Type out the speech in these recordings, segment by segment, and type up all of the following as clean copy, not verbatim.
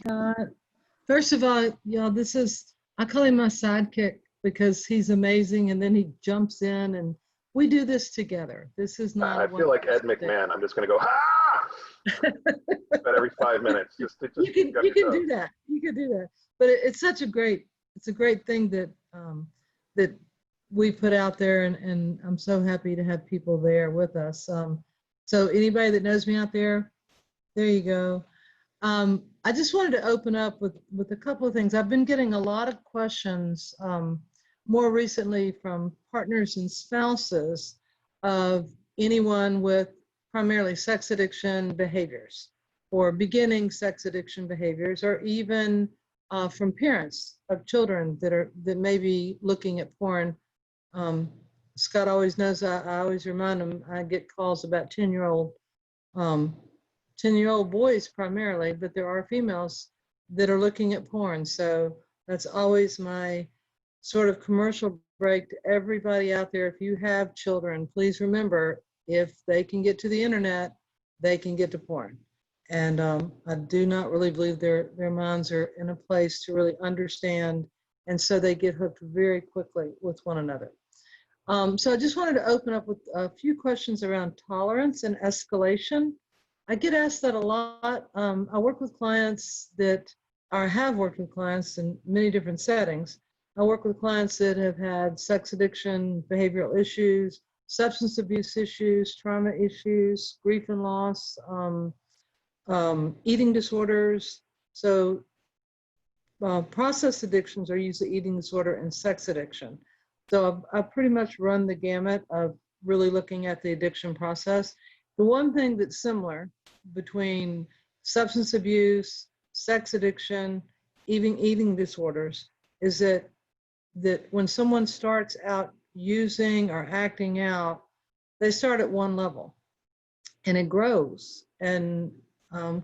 Scott. First of all, y'all, I call him my sidekick because he's amazing, and then he jumps in, and we do this together. This is not. I feel like Ed McMahon. I'm just going to go, ha! About every 5 minutes. You can do that. You can do that. But it's such a great thing that that we put out there, and I'm so happy to have people there with us. So anybody that knows me out there you go. I just wanted to open up with a couple of things. I've been getting a lot of questions more recently from partners and spouses of anyone with primarily sex addiction behaviors or beginning sex addiction behaviors, or even from parents of children that may be looking at porn. Scott always knows, I always remind him, I get calls about 10-year-old boys primarily, but there are females that are looking at porn. So that's always my sort of commercial break to everybody out there. If you have children, please remember, if they can get to the internet, they can get to porn. And I do not really believe their minds are in a place to really understand, and so they get hooked very quickly with one another. So I just wanted to open up with a few questions around tolerance and escalation. I get asked that a lot. I work with clients have worked with clients in many different settings. I work with clients that have had sex addiction, behavioral issues, substance abuse issues, trauma issues, grief and loss, eating disorders. So process addictions are usually eating disorder and sex addiction. So I've pretty much run the gamut of really looking at the addiction process. The one thing that's similar between substance abuse, sex addiction, even eating disorders, is that when someone starts out using or acting out, they start at one level and it grows. And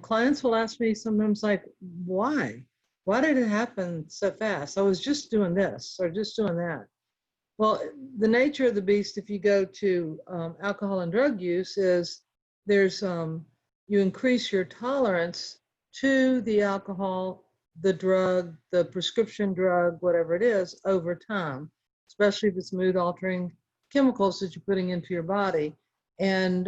clients will ask me sometimes, like, why? Why did it happen so fast? I was just doing this or just doing that. Well, the nature of the beast, if you go to alcohol and drug use, is you increase your tolerance to the alcohol, the drug, the prescription drug, whatever it is, over time, especially if it's mood-altering chemicals that you're putting into your body. And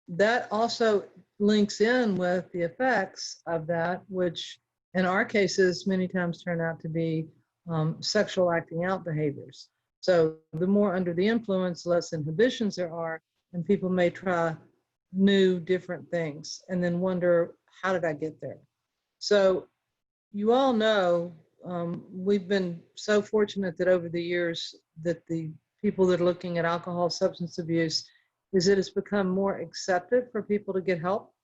that also links in with the effects of that, which in our cases many times turn out to be sexual acting out behaviors. So the more under the influence, less inhibitions there are, and people may try new, different things and then wonder, how did I get there? So you all know, we've been so fortunate that over the years that the people that are looking at alcohol, substance abuse, is that it's become more accepted for people to get help,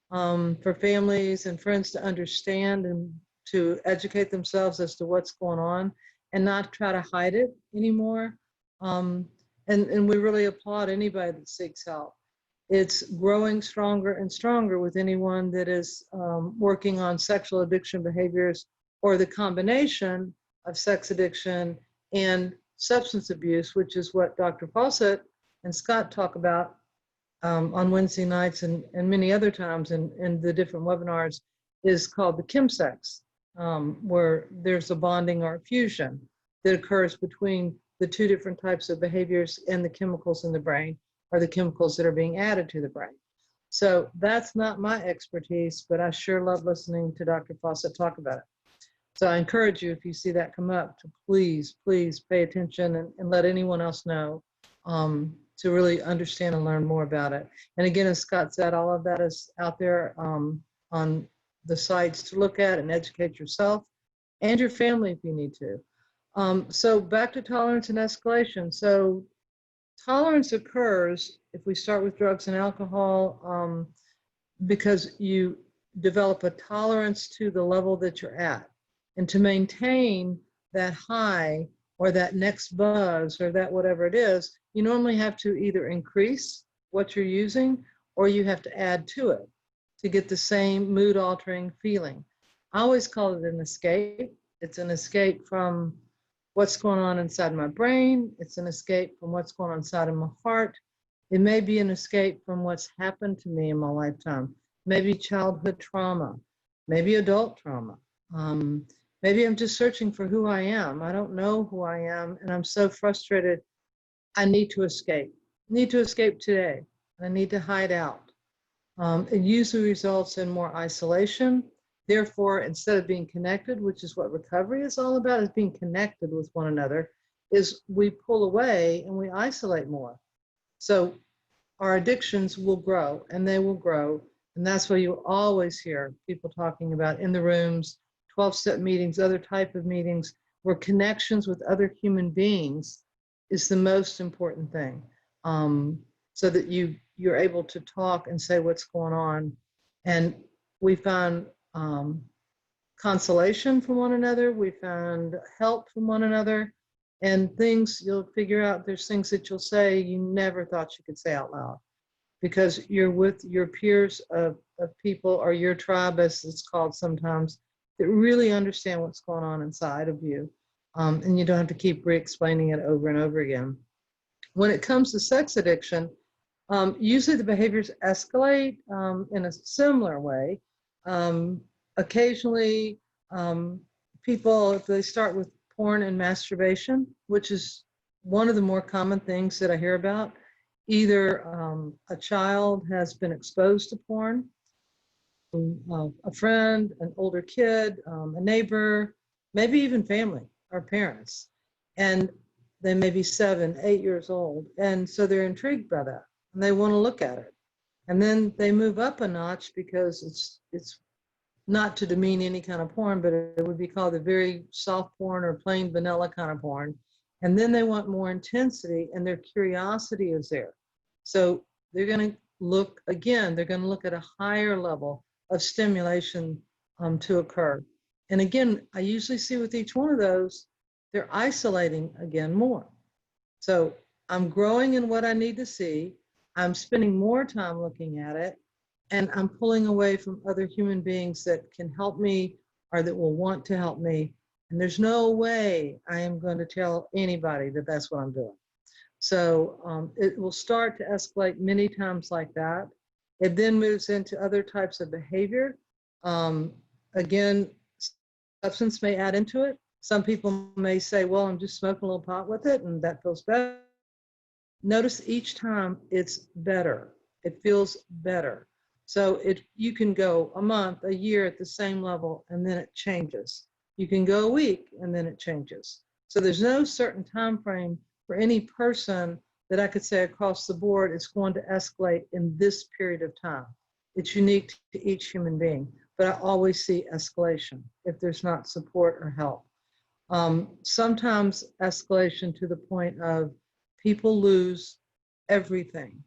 for families and friends to understand and to educate themselves as to what's going on and not try to hide it anymore. And we really applaud anybody that seeks help. It's growing stronger and stronger with anyone that is working on sexual addiction behaviors or the combination of sex addiction and substance abuse, which is what Dr. Fawcett and Scott talk about on Wednesday nights and many other times in the different webinars, is called the chemsex, where there's a bonding or a fusion that occurs between the two different types of behaviors and the chemicals in the brain, or the chemicals that are being added to the brain. So that's not my expertise, but I sure love listening to Dr. Fawcett talk about it. So I encourage you, if you see that come up, to please, please pay attention and let anyone else know, to really understand and learn more about it. And again, as Scott said, all of that is out there on the sites to look at and educate yourself and your family if you need to. So back to tolerance and escalation. So tolerance occurs, if we start with drugs and alcohol, because you develop a tolerance to the level that you're at. And to maintain that high or that next buzz or that whatever it is, you normally have to either increase what you're using or you have to add to it to get the same mood-altering feeling. I always call it an escape. It's an escape from what's going on inside my brain. It's an escape from what's going on inside of my heart. It may be an escape from what's happened to me in my lifetime, maybe childhood trauma. maybe adult trauma. Maybe I'm just searching for who I am. I don't know who I am, and I'm so frustrated. I need to escape. I need to escape today. I need to hide out. It usually results in more isolation. Therefore, instead of being connected, which is what recovery is all about, is being connected with one another, is we pull away and we isolate more. So our addictions will grow and they will grow. And that's why you always hear people talking about in the rooms, 12-step meetings, other type of meetings, where connections with other human beings is the most important thing. So that you're able to talk and say what's going on. And we found consolation from one another. We found help from one another. And things you'll figure out, there's things that you'll say you never thought you could say out loud, because you're with your peers of people, or your tribe, as it's called sometimes, that really understand what's going on inside of you. And you don't have to keep re-explaining it over and over again. When it comes to sex addiction, usually the behaviors escalate in a similar way. Occasionally, people, if they start with porn and masturbation, which is one of the more common things that I hear about, either a child has been exposed to porn, a friend, an older kid, a neighbor, maybe even family or parents, and they may be 7, 8 years old, and so they're intrigued by that and they want to look at it, and then they move up a notch, because it's not to demean any kind of porn, but it would be called a very soft porn or plain vanilla kind of porn, and then they want more intensity, and their curiosity is there, so they're going to look again. They're going to look at a higher level of stimulation to occur. And again, I usually see with each one of those, they're isolating again more. So I'm growing in what I need to see. I'm spending more time looking at it, and I'm pulling away from other human beings that can help me or that will want to help me. And there's no way I am going to tell anybody that that's what I'm doing. So it will start to escalate many times like that. It then moves into other types of behavior. Again, substance may add into it. Some people may say, well, I'm just smoking a little pot with it and that feels better. Notice each time it's better. It feels better. So you can go a month, a year at the same level, and then it changes. You can go a week and then it changes. So there's no certain time frame for any person that I could say across the board it's going to escalate in this period of time. It's unique to each human being, but I always see escalation if there's not support or help. Sometimes escalation to the point of people lose everything.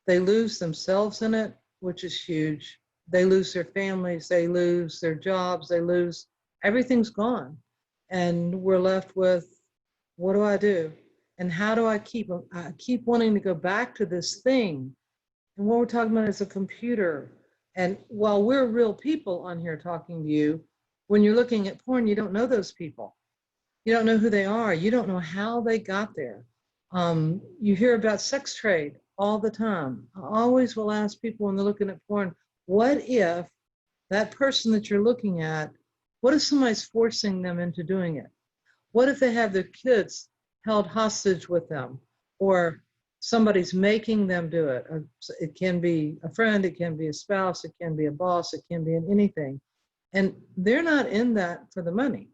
They lose themselves in it, which is huge. They lose their families, they lose their jobs, everything's gone. And we're left with, what do I do? And how do I keep wanting to go back to this thing? And what we're talking about is a computer. And while we're real people on here talking to you, when you're looking at porn, you don't know those people. You don't know who they are. You don't know how they got there. You hear about sex trade all the time. I always will ask people when they're looking at porn, what if that person that you're looking at, what if somebody's forcing them into doing it? What if they have their kids held hostage with them, or somebody's making them do it? It can be a friend, it can be a spouse, it can be a boss, it can be in anything. And they're not in that for the money.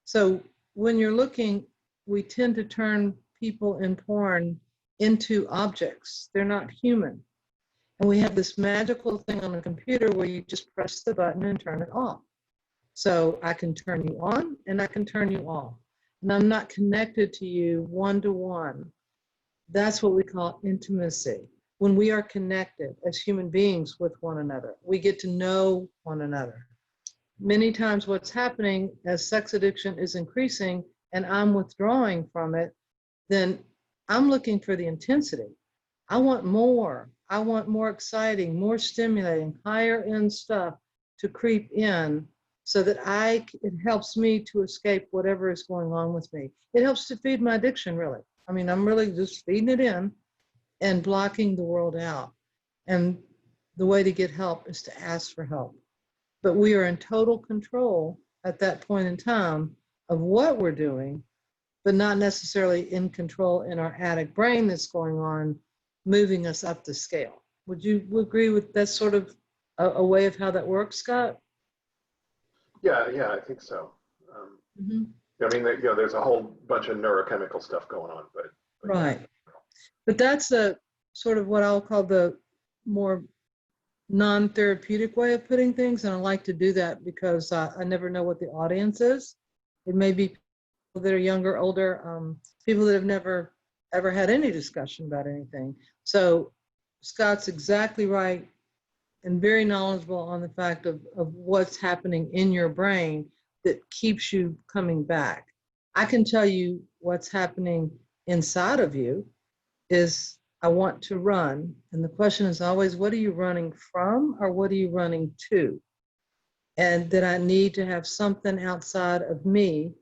So when you're looking, we tend to turn people in porn into objects. They're not human. And we have this magical thing on the computer where you just press the button and turn it off. So I can turn you on and I can turn you off. And I'm not connected to you one-to-one. That's what we call intimacy. When we are connected as human beings with one another, we get to know one another. Many times what's happening as sex addiction is increasing and I'm withdrawing from it, then I'm looking for the intensity. I want more. I want more exciting, more stimulating, higher end stuff to creep in so that it helps me to escape whatever is going on with me. It helps to feed my addiction, really. I mean, I'm really just feeding it in and blocking the world out. And the way to get help is to ask for help. but we are in total control at that point in time of what we're doing, but not necessarily in control in our addict brain that's going on, moving us up the scale. Would you agree with that sort of a way of how that works, Scott? Yeah, I think so. Mhm. I mean, there's a whole bunch of neurochemical stuff going on, but Right. But that's a sort of what I'll call the more non-therapeutic way of putting things. And I like to do that because I never know what the audience is. It may be people that are younger, older, people that have never ever had any discussion about anything. So Scott's exactly right and very knowledgeable on the fact of what's happening in your brain that keeps you coming back. I can tell you what's happening inside of you is I want to run. And the question is always, what are you running from or what are you running to? And that I need to have something outside of me,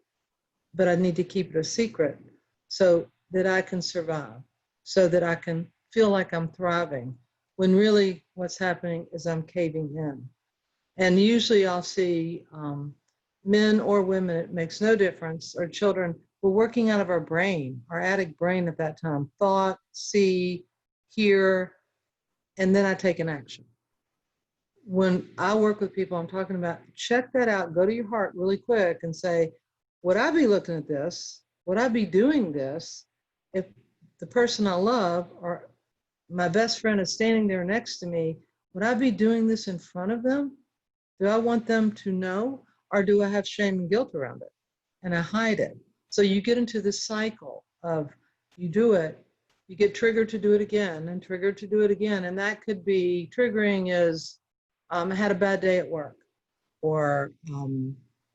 but I need to keep it a secret so that I can survive, so that I can feel like I'm thriving, when really what's happening is I'm caving in. And usually I'll see men or women, it makes no difference, or children, we're working out of our brain, our addict brain at that time, thought, see, hear, and then I take an action. When I work with people, I'm talking about check that out, go to your heart really quick and say, would I be looking at this? Would I be doing this if the person I love or my best friend is standing there next to me? Would I be doing this in front of them? Do I want them to know, or do I have shame and guilt around it? And I hide it. So you get into this cycle of you do it, you get triggered to do it again and triggered to do it again. And that could be triggering is I had a bad day at work or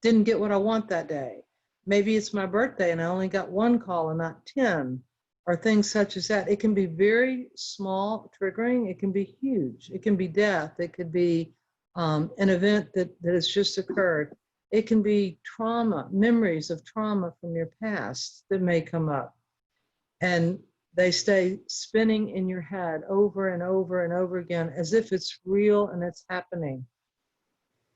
didn't get what I want that day. Maybe it's my birthday and I only got one call and not 10, or things such as that. It can be very small triggering. It can be huge. It can be death. It could be an event that has just occurred. It can be trauma, memories of trauma from your past that may come up. And they stay spinning in your head over and over and over again as if it's real and it's happening.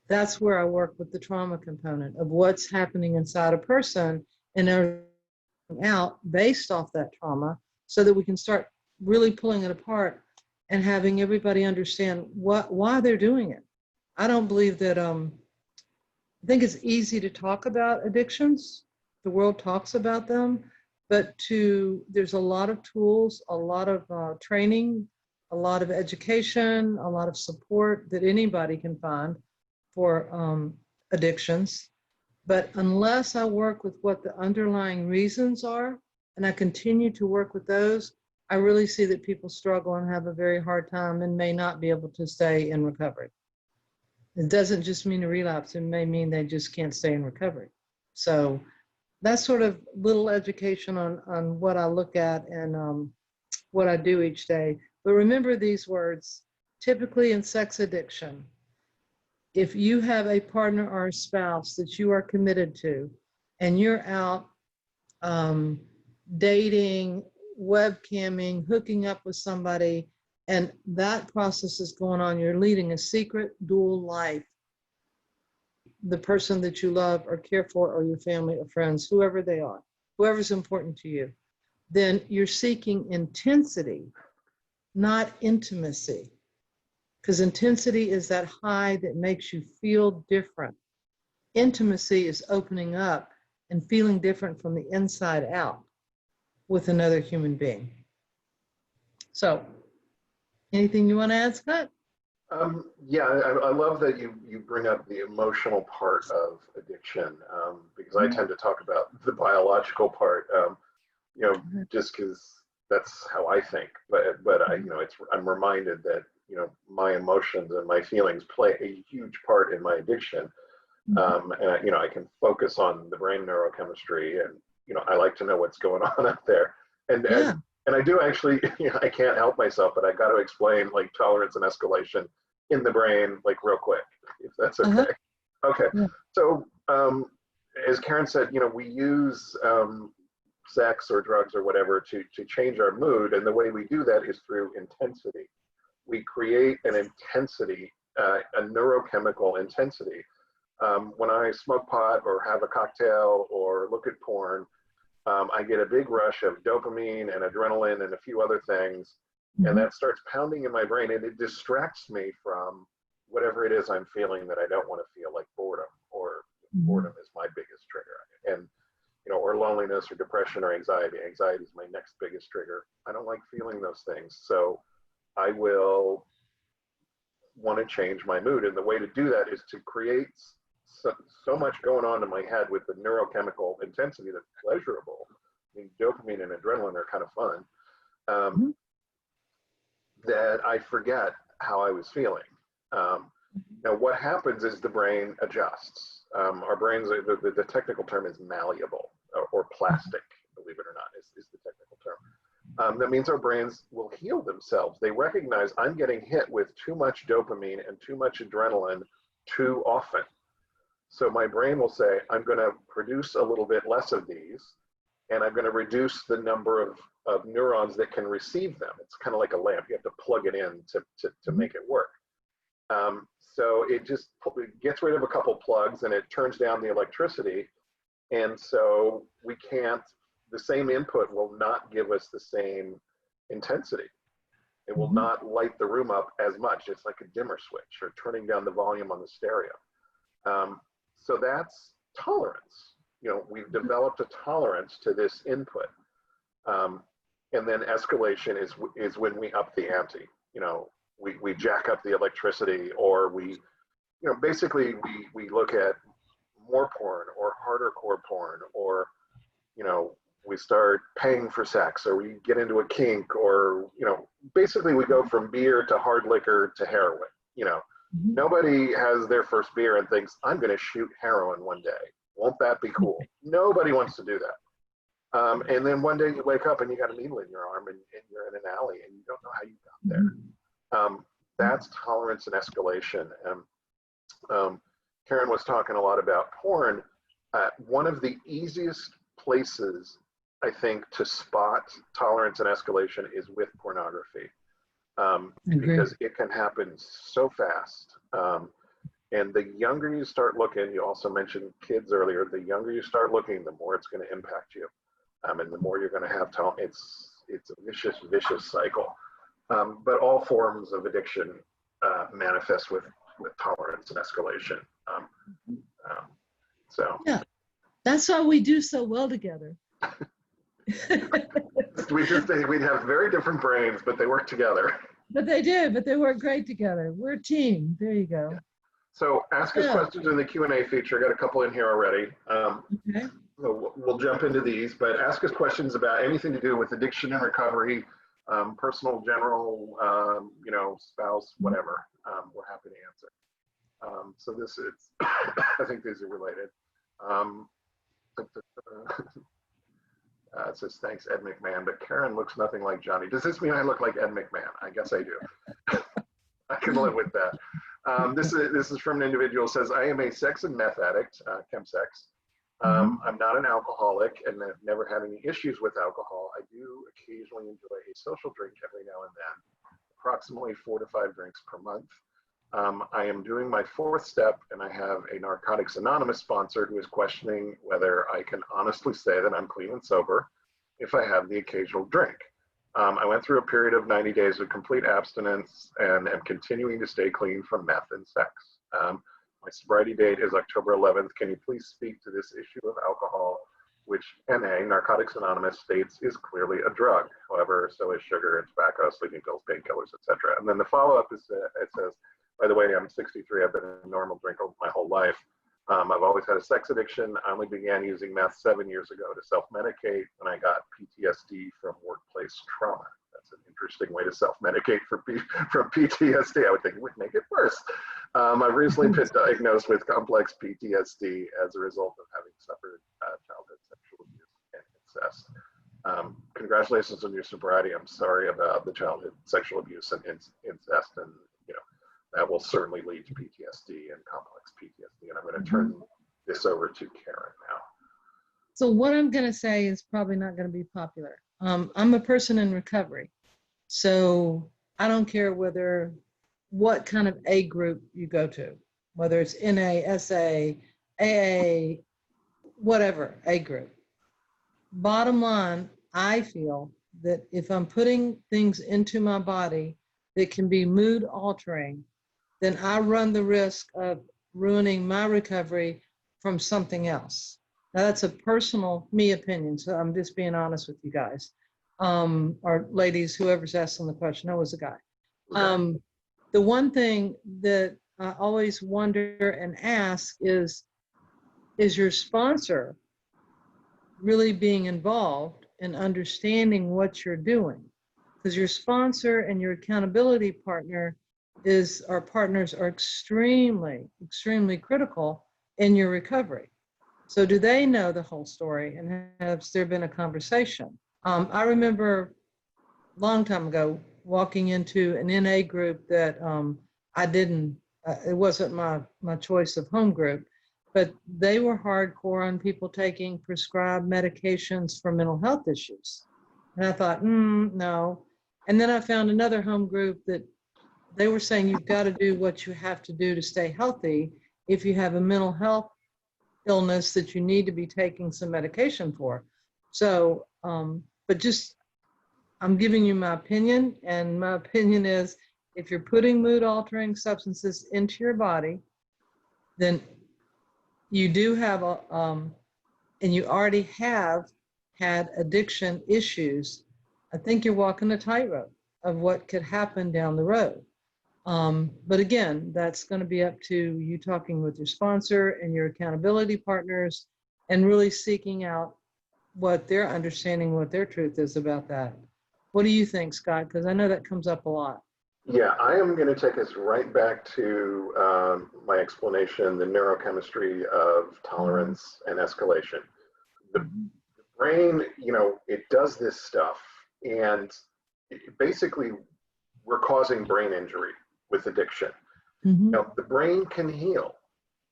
That's where I work with the trauma component of what's happening inside a person and they're out based off that trauma so that we can start really pulling it apart and having everybody understand why they're doing it. I don't believe that, I think it's easy to talk about addictions. The world talks about them, but there's a lot of tools, a lot of training, a lot of education, a lot of support that anybody can find for addictions. But unless I work with what the underlying reasons are, and I continue to work with those, I really see that people struggle and have a very hard time and may not be able to stay in recovery. It doesn't just mean a relapse, it may mean they just can't stay in recovery. So that's sort of little education on what I look at and what I do each day. But remember these words, typically in sex addiction, if you have a partner or a spouse that you are committed to and you're out dating, webcamming, hooking up with somebody, and that process is going on, you're leading a secret dual life. The person that you love or care for or your family or friends, whoever they are, whoever's important to you, then you're seeking intensity, not intimacy. Because intensity is that high that makes you feel different. Intimacy is opening up and feeling different from the inside out with another human being. So, anything you want to add, Scott? Yeah, I love that you bring up the emotional part of addiction because I tend to talk about the biological part, just because that's how I think. But I'm reminded that my emotions and my feelings play a huge part in my addiction, and I can focus on the brain neurochemistry, and I like to know what's going on out there, and I do actually, I can't help myself, but I got to explain like tolerance and escalation in the brain, like real quick, if that's okay. Okay. Yeah. So, as Karen said, we use sex or drugs or whatever to change our mood. And the way we do that is through intensity. We create an intensity a neurochemical intensity. When I smoke pot or have a cocktail or look at porn, I get a big rush of dopamine and adrenaline and a few other things, and that starts pounding in my brain, and it distracts me from whatever it is I'm feeling that I don't want to feel, like boredom, or boredom is my biggest trigger, and or loneliness or depression or anxiety. Anxiety is my next biggest trigger. I don't like feeling those things, so I will want to change my mood, and the way to do that is to create so much going on in my head with the neurochemical intensity that's pleasurable. I mean, dopamine and adrenaline are kind of fun, that I forget how I was feeling. Now, what happens is the brain adjusts. Our brains, the technical term is malleable, or plastic, believe it or not, is the technical term. That means our brains will heal themselves. They recognize I'm getting hit with too much dopamine and too much adrenaline too often. So my brain will say, I'm going to produce a little bit less of these, and I'm going to reduce the number of neurons that can receive them. It's kind of like a lamp. You have to plug it in to make it work. So it just gets rid of a couple plugs, and it turns down the electricity. And so the same input will not give us the same intensity. It will not light the room up as much. It's like a dimmer switch or turning down the volume on the stereo. So that's tolerance. We've developed a tolerance to this input. And then escalation is when we up the ante. We jack up the electricity, or basically we look at more porn or harder core porn, or, we start paying for sex, or we get into a kink, or, basically we go from beer to hard liquor to heroin. Nobody has their first beer and thinks, I'm going to shoot heroin one day. Won't that be cool? Nobody wants to do that. And then one day you wake up and you got a needle in your arm, and you're in an alley and you don't know how you got there. That's tolerance and escalation. Karen was talking a lot about porn. One of the easiest places, I think, to spot tolerance and escalation is with pornography, because it can happen so fast. And the younger you start looking, you also mentioned kids earlier, the younger you start looking, the more it's going to impact you. And the more you're going to have tolerance. It's a vicious cycle. But all forms of addiction manifest with tolerance and escalation. So yeah, that's why we do so well together. we'd have very different brains, but they work together. But they do, but they work great together. We're a team. There you go. Yeah. So ask us questions in the Q&A feature. I got a couple in here already. Okay. So we'll jump into these, but ask us questions about anything to do with addiction and recovery, personal, general, spouse, whatever. We're happy to answer. So this is, I think these are related. It says, thanks, Ed McMahon, but Karen looks nothing like Johnny. Does this mean I look like Ed McMahon? I guess I do. I can live with that. This is from an individual who says, I am a sex and meth addict, chemsex. I'm not an alcoholic and I've never had any issues with alcohol. I do occasionally enjoy a social drink every now and then, approximately 4 to 5 drinks per month. I am doing my 4th step, and I have a Narcotics Anonymous sponsor who is questioning whether I can honestly say that I'm clean and sober if I have the occasional drink. I went through a period of 90 days of complete abstinence and am continuing to stay clean from meth and sex. My sobriety date is October 11th. Can you please speak to this issue of alcohol, which NA, Narcotics Anonymous, states is clearly a drug. However, so is sugar and tobacco, sleeping pills, painkillers, etc. And then the follow-up is, it says, by the way, I'm 63. I've been a normal drinker my whole life. I've always had a sex addiction. I only began using meth 7 years ago to self-medicate when I got PTSD from workplace trauma. That's an interesting way to self-medicate from PTSD. I would think it would make it worse. I've recently been diagnosed with complex PTSD as a result of having suffered childhood sexual abuse and incest. Congratulations on your sobriety. I'm sorry about the childhood sexual abuse and incest, and that will certainly lead to PTSD and complex PTSD. And I'm going to turn this over to Karen now. So what I'm going to say is probably not going to be popular. I'm a person in recovery. So I don't care whether what kind of A group you go to, whether it's NA, SA, AA, whatever, A group. Bottom line, I feel that if I'm putting things into my body that can be mood altering, then I run the risk of ruining my recovery from something else. Now that's a personal me opinion, so I'm just being honest with you guys. Or ladies, whoever's asking the question, that was a guy. The one thing that I always wonder and ask is your sponsor really being involved in understanding what you're doing? Because your sponsor and your accountability partner our partners are extremely, extremely critical in your recovery. So do they know the whole story, and has there been a conversation? I remember a long time ago walking into an NA group that I didn't, it wasn't my choice of home group, but they were hardcore on people taking prescribed medications for mental health issues. And I thought, no. And then I found another home group that they were saying you've got to do what you have to do to stay healthy. If you have a mental health illness that you need to be taking some medication for. So, but just, I'm giving you my opinion, and my opinion is if you're putting mood altering substances into your body, then you do have and you already have had addiction issues. I think you're walking a tightrope of what could happen down the road. But again, that's going to be up to you talking with your sponsor and your accountability partners and really seeking out what their understanding, what their truth is about that. What do you think, Scott? Because I know that comes up a lot. Yeah, I am going to take us right back to my explanation, the neurochemistry of tolerance and escalation. The brain, it does this stuff, and basically we're causing brain injury with addiction. Now, the brain can heal.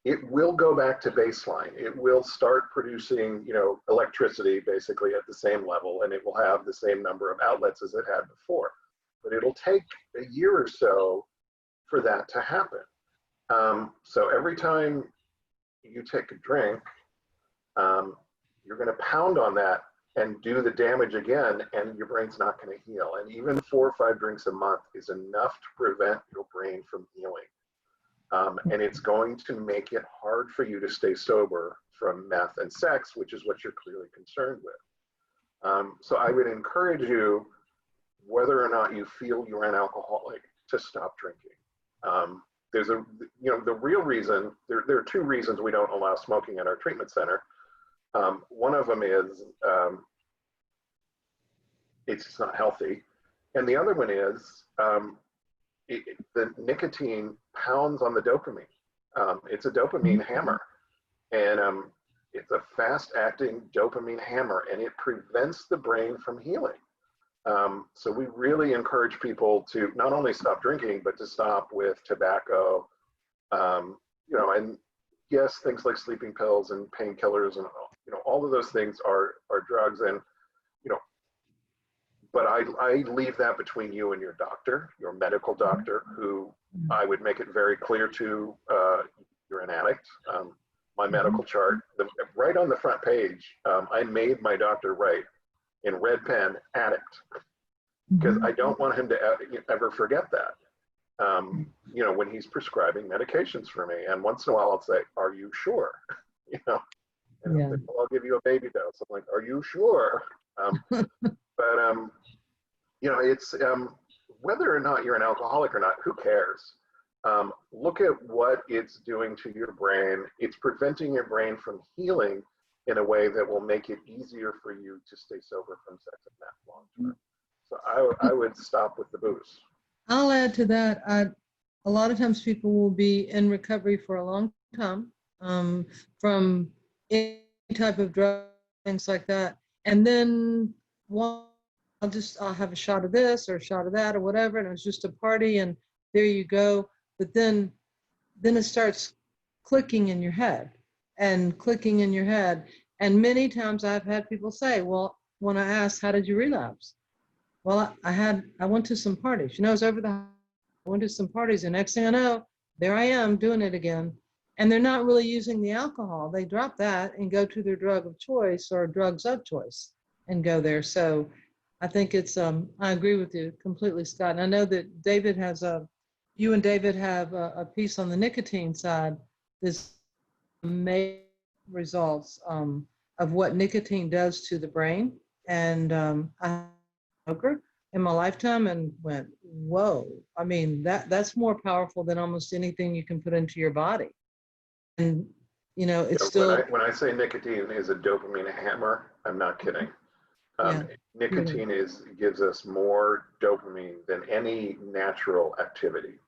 It will go back to baseline. It will start producing, electricity basically at the same level, and it will have the same number of outlets as it had before. But it'll take a year or so for that to happen. So every time you take a drink, you're going to pound on that and do the damage again, and your brain's not going to heal. And even 4 or 5 drinks a month is enough to prevent your brain from healing. And it's going to make it hard for you to stay sober from meth and sex, which is what you're clearly concerned with. So I would encourage you, whether or not you feel you're an alcoholic, to stop drinking. There's the real reason, there are 2 reasons we don't allow smoking at our treatment center. One of them is it's just not healthy. And the other one is the nicotine pounds on the dopamine. It's a dopamine hammer. And it's a fast-acting dopamine hammer, and it prevents the brain from healing. So we really encourage people to not only stop drinking, but to stop with tobacco, and yes, things like sleeping pills and painkillers and all of those things are drugs, and but I leave that between you and your doctor, your medical doctor, who I would make it very clear to you're an addict. My medical chart, right on the front page, I made my doctor write in red pen, addict, because I don't want him to ever forget that. When he's prescribing medications for me, and once in a while I'll say, "Are you sure?" And he'll say, "Well, I'll give you a baby dose." I'm like, "Are you sure?" But it's whether or not you're an alcoholic or not, who cares? Look at what it's doing to your brain. It's preventing your brain from healing in a way that will make it easier for you to stay sober from sex and meth long term. So I would stop with the booze. I'll add to that. A lot of times people will be in recovery for a long time from any type of drug, things like that. And then I'll have a shot of this or a shot of that or whatever, and it was just a party, and there you go. But then it starts clicking in your head and clicking in your head. And many times I've had people say, well, when I ask, how did you relapse? Well, I went to some parties. It was over the went to some parties, and next thing I know, there I am doing it again. And they're not really using the alcohol. They drop that and go to their drug of choice or drugs of choice and go there. So I think it's, I agree with you completely, Scott. And I know that David has you and David have a piece on the nicotine side. This amazing results of what nicotine does to the brain. And I had a smoker in my lifetime and went, whoa. I mean, that's more powerful than almost anything you can put into your body. And, you know, it's still. When I say nicotine is a dopamine hammer, I'm not kidding. Nicotine gives us more dopamine than any natural activity,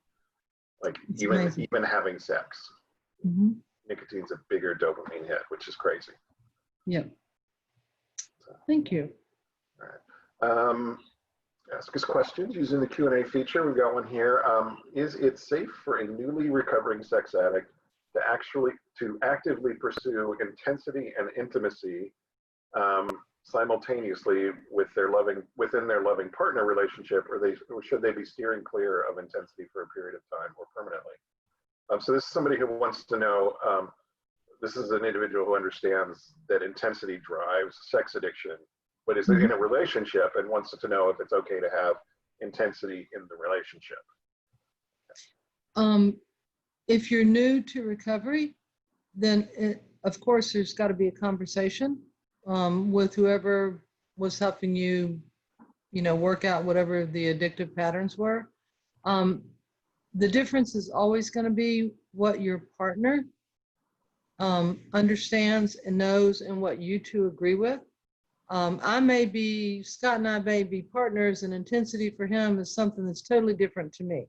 like even having sex. Mm-hmm. Nicotine's a bigger dopamine hit, which is crazy. Yeah. So. Thank you. All right. Ask us questions using the Q&A feature. We've got one here. Is it safe for a newly recovering sex addict to actively pursue intensity and intimacy simultaneously within their loving partner relationship, or should they be steering clear of intensity for a period of time or permanently? So this is somebody who wants to know, this is an individual who understands that intensity drives sex addiction, but is in a relationship and wants to know if it's okay to have intensity in the relationship. If you're new to recovery, then of course there's got to be a conversation with whoever was helping you, work out whatever the addictive patterns were. The difference is always going to be what your partner understands and knows and what you two agree with. Scott and I may be partners, and intensity for him is something that's totally different to me.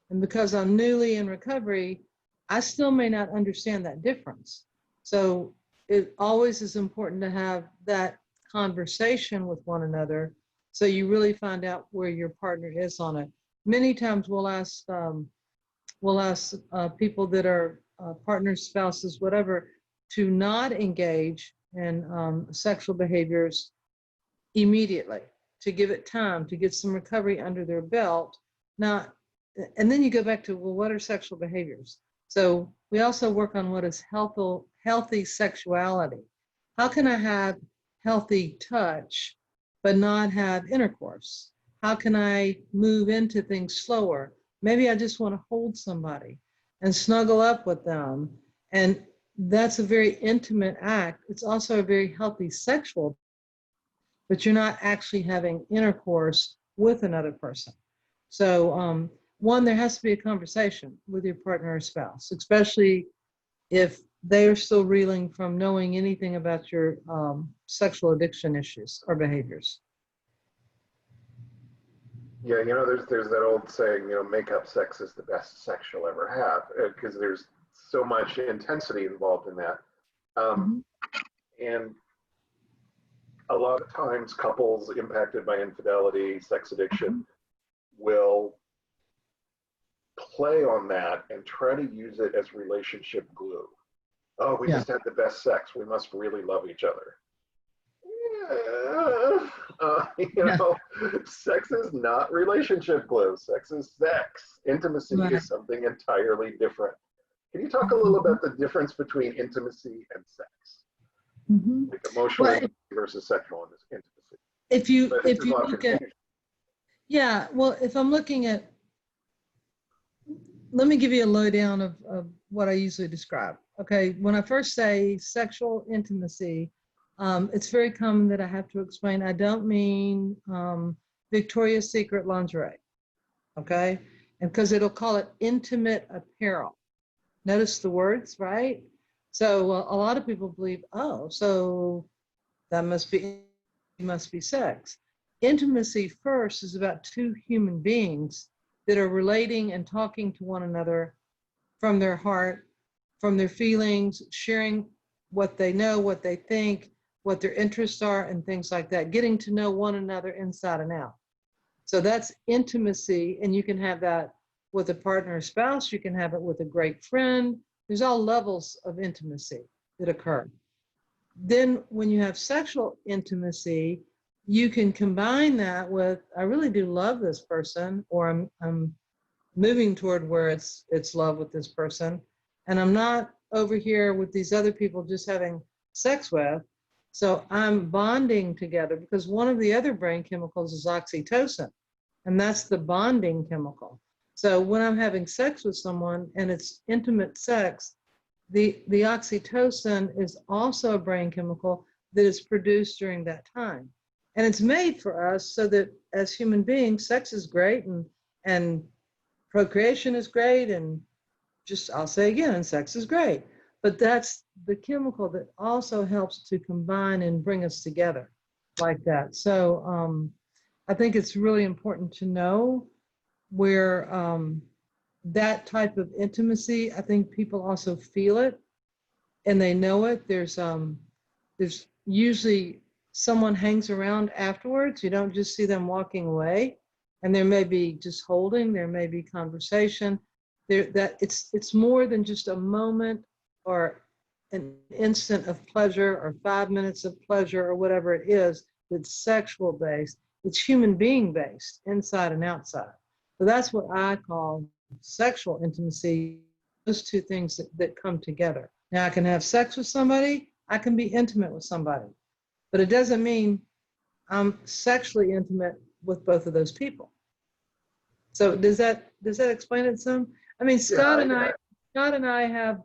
And because I'm newly in recovery, I still may not understand that difference. So it always is important to have that conversation with one another so you really find out where your partner is on it. Many times we'll ask people that are partners, spouses, whatever, to not engage in sexual behaviors immediately, to give it time, to get some recovery under their belt. And then you go back to, well, what are sexual behaviors? So we also work on what is healthy sexuality. How can I have healthy touch, but not have intercourse? How can I move into things slower? Maybe I just want to hold somebody and snuggle up with them. And that's a very intimate act. It's also a very healthy sexual, but you're not actually having intercourse with another person. So one, there has to be a conversation with your partner or spouse, especially if they are still reeling from knowing anything about your sexual addiction issues or behaviors. Yeah, there's that old saying, make-up sex is the best sex you'll ever have, because there's so much intensity involved in that. And a lot of times couples impacted by infidelity, sex addiction, will play on that and try to use it as relationship glue. Oh, we just had the best sex. We must really love each other. Sex is not relationship glue. Sex is sex. Intimacy is something entirely different. Can you talk a little about the difference between intimacy and sex? Like emotional versus sexual intimacy. If you look at, if I'm looking at, let me give you a lowdown of what I usually describe. Okay, when I first say sexual intimacy, it's very common that I have to explain, I don't mean Victoria's Secret lingerie, okay? And because it'll call it intimate apparel. Notice the words, right? So a lot of people believe, oh, so that must be sex. Intimacy first is about two human beings that are relating and talking to one another from their heart, from their feelings, sharing what they know, what they think, what their interests are, and things like that, getting to know one another inside and out. So that's intimacy, and you can have that with a partner or spouse, you can have it with a great friend. There's all levels of intimacy that occur. Then when you have sexual intimacy, you can combine that with, I really do love this person, or I'm moving toward where it's love with this person. And I'm not over here with these other people just having sex with. So I'm bonding together because one of the other brain chemicals is oxytocin, and that's the bonding chemical. So when I'm having sex with someone and it's intimate sex, the oxytocin is also a brain chemical that is produced during that time. And it's made for us so that as human beings, sex is great and procreation is great, and just, I'll say again, sex is great. But that's the chemical that also helps to combine and bring us together like that. So I think it's really important to know where that type of intimacy, I think people also feel it and they know it. There's usually someone hangs around afterwards. You don't just see them walking away, and there may be just holding, there may be conversation. That it's more than just a moment or an instant of pleasure or 5 minutes of pleasure or whatever it is that's sexual based. It's human being based, inside and outside. So that's what I call sexual intimacy, those two things that come together. Now, I can have sex with somebody, I can be intimate with somebody, but it doesn't mean I'm sexually intimate with both of those people. So does that explain it some? I mean, Scott and I have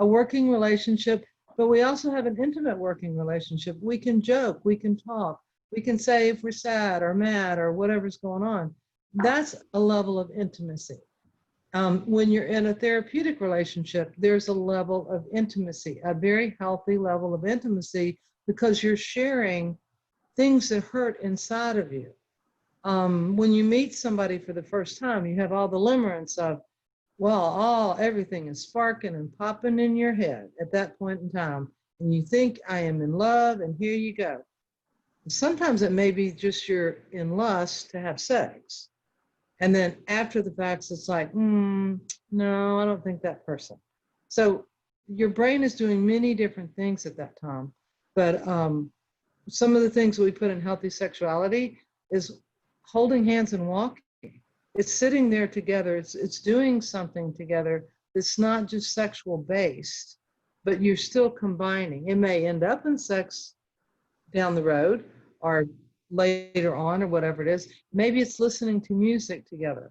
a working relationship, but we also have an intimate working relationship. We can joke, we can talk, we can say if we're sad or mad or whatever's going on. That's a level of intimacy. When you're in a therapeutic relationship, there's a level of intimacy, a very healthy level of intimacy, because you're sharing things that hurt inside of you. When you meet somebody for the first time, you have all the limerence of, well, everything is sparking and popping in your head at that point in time. And you think, I am in love, and here you go. Sometimes it may be just you're in lust to have sex. And then after the fact, it's like, no, I don't think that person. So your brain is doing many different things at that time. But some of the things we put in healthy sexuality is holding hands and walking. It's sitting there together. It's doing something together. It's not just sexual based, but you're still combining. It may end up in sex down the road or later on or whatever it is. Maybe it's listening to music together,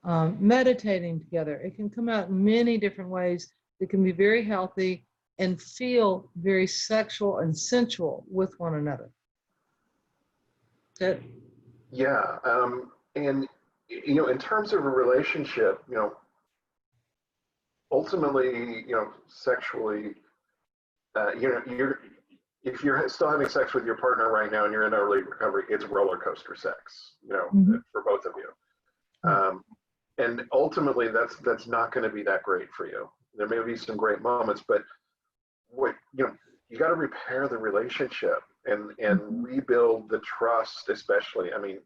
meditating together. It can come out in many different ways that can be very healthy and feel very sexual and sensual with one another. Yeah, and in terms of a relationship, ultimately, sexually, if you're still having sex with your partner right now and you're in early recovery, it's roller coaster sex, for both of you. And ultimately, that's not going to be that great for you. There may be some great moments, but you got to repair the relationship and rebuild the trust, especially. I mean,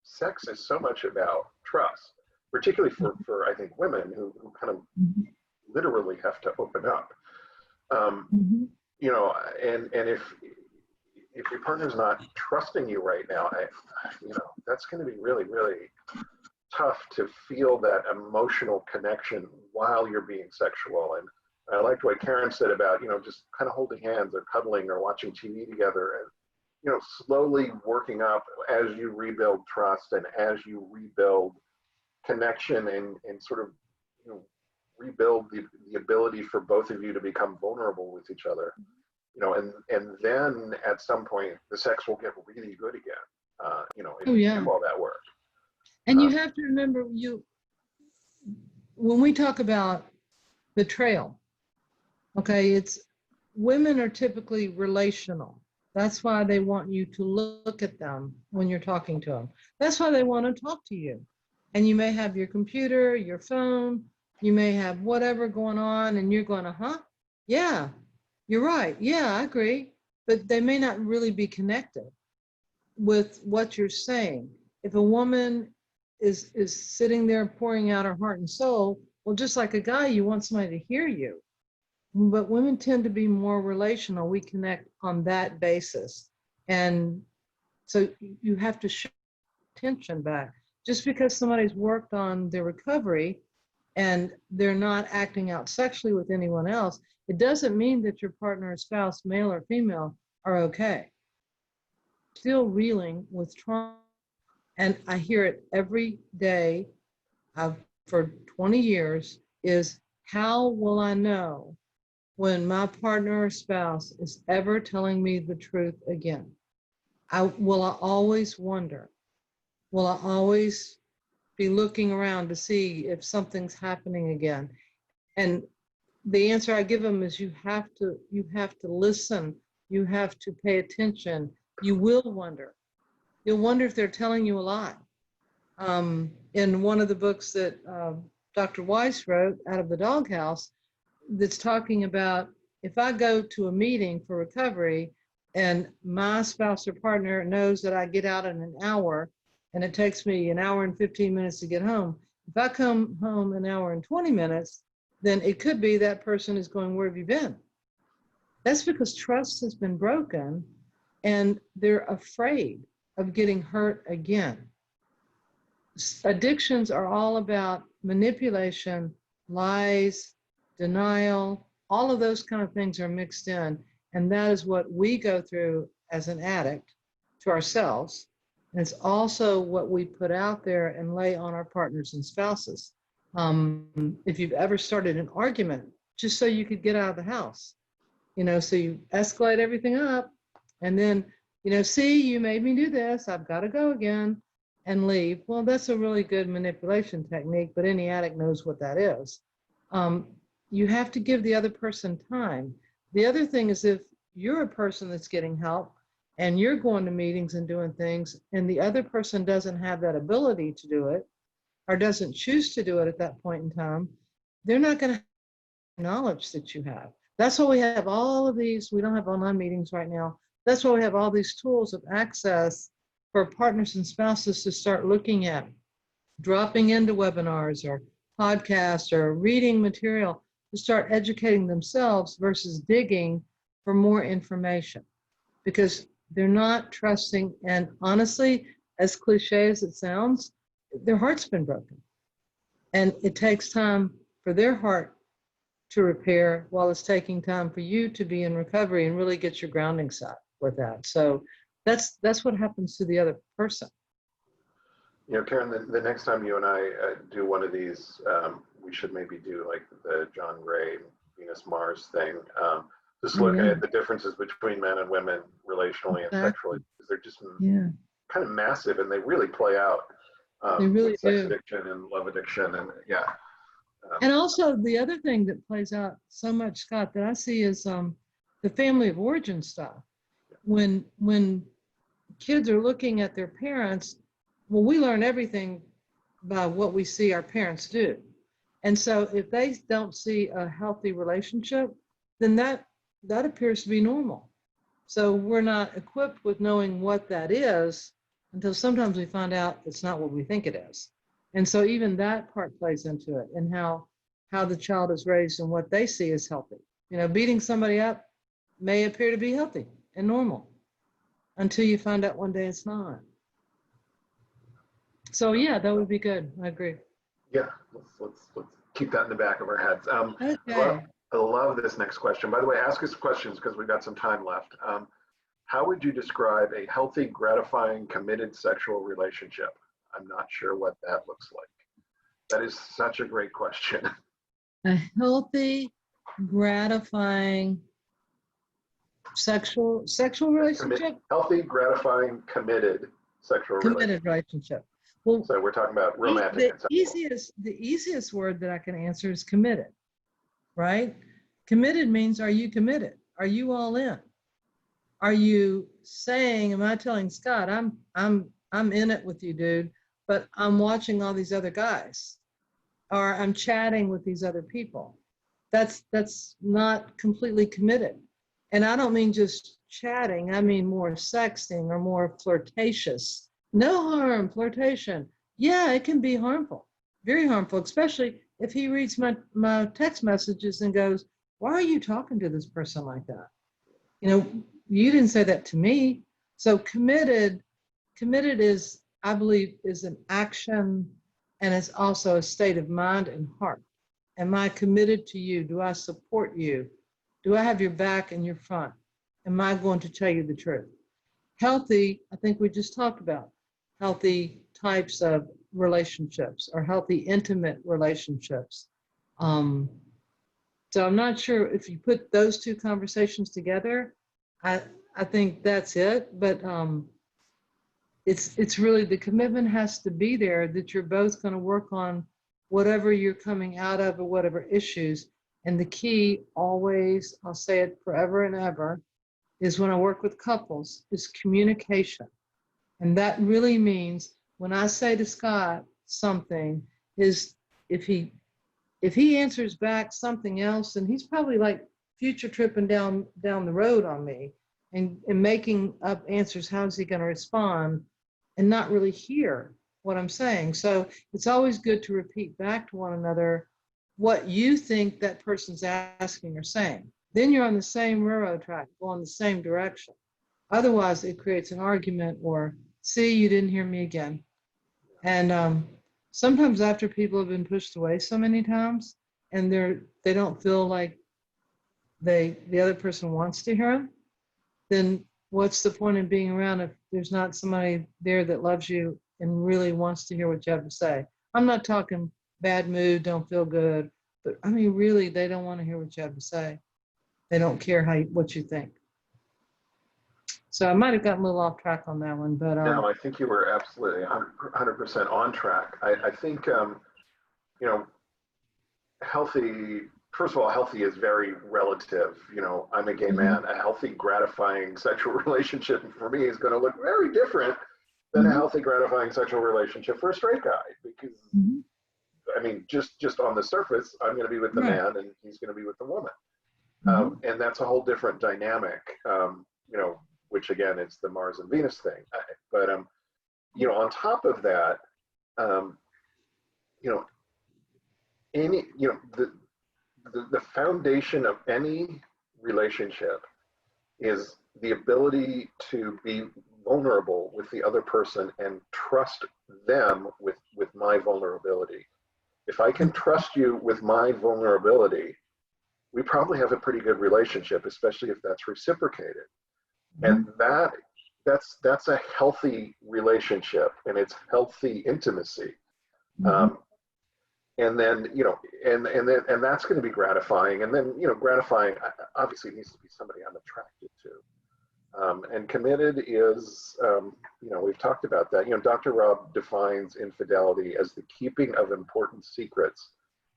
sex is so much about trust, particularly for I think women who kind of literally have to open up. And if your partner's not trusting you right now, that's going to be really, really tough to feel that emotional connection while you're being sexual. And I liked what Karen said about, just kind of holding hands or cuddling or watching TV together and, slowly working up as you rebuild trust and as you rebuild connection and sort of, rebuild the ability for both of you to become vulnerable with each other, and then at some point the sex will get really good again, if you do all that work. And you have to remember, when we talk about betrayal, okay, women are typically relational. That's why they want you to look at them when you're talking to them. That's why they want to talk to you. And you may have your computer, your phone, you may have whatever going on, and you're going, yeah, you're right. Yeah, I agree. But they may not really be connected with what you're saying. If a woman is sitting there pouring out her heart and soul, well, just like a guy, you want somebody to hear you. But women tend to be more relational. We connect on that basis. And so you have to show attention back. just because somebody's worked on their recovery and they're not acting out sexually with anyone else, it doesn't mean that your partner or spouse, male or female, are okay. Still reeling with trauma. And I hear it every day for 20 years is, how will I know when my partner or spouse is ever telling me the truth again? Will I always wonder? Will I always be looking around to see if something's happening again? And the answer I give them is you have to listen. You have to pay attention. You will wonder. You'll wonder if they're telling you a lie. In one of the books that Dr. Weiss wrote, Out of the Doghouse, that's talking about, if I go to a meeting for recovery and my spouse or partner knows that I get out in an hour and it takes me an hour and 15 minutes to get home, if I come home an hour and 20 minutes, then it could be that person is going, where have you been? That's because trust has been broken and they're afraid of getting hurt again. Addictions are all about manipulation, lies, denial, all of those kind of things are mixed in. And that is what we go through as an addict to ourselves. And it's also what we put out there and lay on our partners and spouses. If you've ever started an argument just so you could get out of the house, so you escalate everything up and then, see, you made me do this, I've got to go again, and leave. Well, that's a really good manipulation technique, but any addict knows what that is. You have to give the other person time. The other thing is, if you're a person that's getting help and you're going to meetings and doing things, and the other person doesn't have that ability to do it or doesn't choose to do it at that point in time, they're not going to have the knowledge that you have. That's why we have all of these. We don't have online meetings right now. That's why we have all these tools of access for partners and spouses to start looking at, dropping into webinars or podcasts or reading material to start educating themselves versus digging for more information, because they're not trusting. And honestly, as cliche as it sounds, their heart's been broken. And it takes time for their heart to repair while it's taking time for you to be in recovery and really get your grounding set with that. So that's what happens to the other person. Karen, the next time you and I do one of these, we should maybe do like the John Gray Venus Mars thing. Just looking at the differences between men and women relationally and sexually, because they're just kind of massive, and they really play out. They really sex do. addiction and love addiction, and and also the other thing that plays out so much, Scott, that I see is the family of origin stuff. When kids are looking at their parents, well, we learn everything by what we see our parents do. And so if they don't see a healthy relationship, then that appears to be normal. So we're not equipped with knowing what that is until sometimes we find out it's not what we think it is. And so even that part plays into it, and how the child is raised and what they see as healthy. Beating somebody up may appear to be healthy and normal until you find out one day it's not. So yeah, that would be good. I agree. Yeah, let's keep that in the back of our heads. Okay. I love this next question. By the way, ask us questions because we've got some time left. How would you describe a healthy, gratifying, committed sexual relationship? I'm not sure what that looks like. That is such a great question. A healthy, gratifying sexual relationship? Healthy, gratifying, committed sexual relationship. Well, so we're talking about romantic. The easiest word that I can answer is committed, right? Committed means, are you committed? Are you all in? Are you saying, am I telling Scott, I'm in it with you, dude, but I'm watching all these other guys, or I'm chatting with these other people? That's not completely committed. And I don't mean just chatting, I mean more sexting or more flirtatious. No harm, flirtation. Yeah, it can be harmful, very harmful, especially if he reads my text messages and goes, why are you talking to this person like that? You didn't say that to me. So committed is I believe, is an action, and it's also a state of mind and heart. Am I committed to you? Do I support you? Do I have your back and your front? Am I going to tell you the truth? Healthy, I think we just talked about, healthy types of relationships or healthy intimate relationships. So I'm not sure if you put those two conversations together, I think that's it. But it's really the commitment has to be there that you're both going to work on whatever you're coming out of or whatever issues. And the key always, I'll say it forever and ever, is when I work with couples, is communication. And that really means when I say to Scott something, is if he answers back something else, and he's probably like future tripping down the road on me and making up answers, how is he going to respond, and not really hear what I'm saying. So it's always good to repeat back to one another what you think that person's asking or saying. Then you're on the same railroad track, going the same direction. Otherwise, it creates an argument or, see, you didn't hear me again. And sometimes after people have been pushed away so many times and they don't feel like the other person wants to hear them, then what's the point in being around if there's not somebody there that loves you and really wants to hear what you have to say? I'm not talking bad mood, don't feel good, but I mean, really, they don't want to hear what you have to say. They don't care what you think. So I might have gotten a little off track on that one, but no, I think you were absolutely 100% on track. I think you know, healthy. First of all, healthy is very relative. You know, I'm a gay man. A healthy, gratifying sexual relationship for me is going to look very different than a healthy, gratifying sexual relationship for a straight guy. Because I mean, just on the surface, I'm going to be with the man, and he's going to be with the woman, and that's a whole different dynamic. You know, which again, it's the Mars and Venus thing. But you know, on top of that, you know, the foundation of any relationship is the ability to be vulnerable with the other person and trust them with my vulnerability. If I can trust you with my vulnerability, we probably have a pretty good relationship, especially if that's reciprocated. And that's a healthy relationship, and it's healthy intimacy. And then, you know, and that's going to be gratifying. And then, you know, gratifying, obviously it needs to be somebody I'm attracted to. And committed is, you know, we've talked about that. You know, Dr. Rob defines infidelity as the keeping of important secrets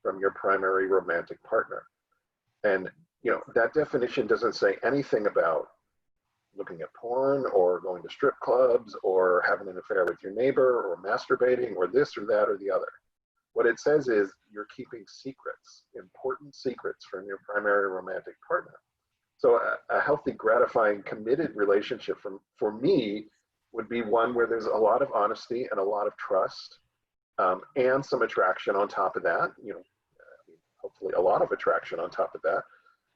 from your primary romantic partner. And, you know, that definition doesn't say anything about looking at porn or going to strip clubs or having an affair with your neighbor or masturbating or this or that or the other. What it says is you're keeping secrets, important secrets from your primary romantic partner. So a healthy, gratifying, committed relationship for me would be one where there's a lot of honesty and a lot of trust, and some attraction on top of that, you know, hopefully a lot of attraction on top of that.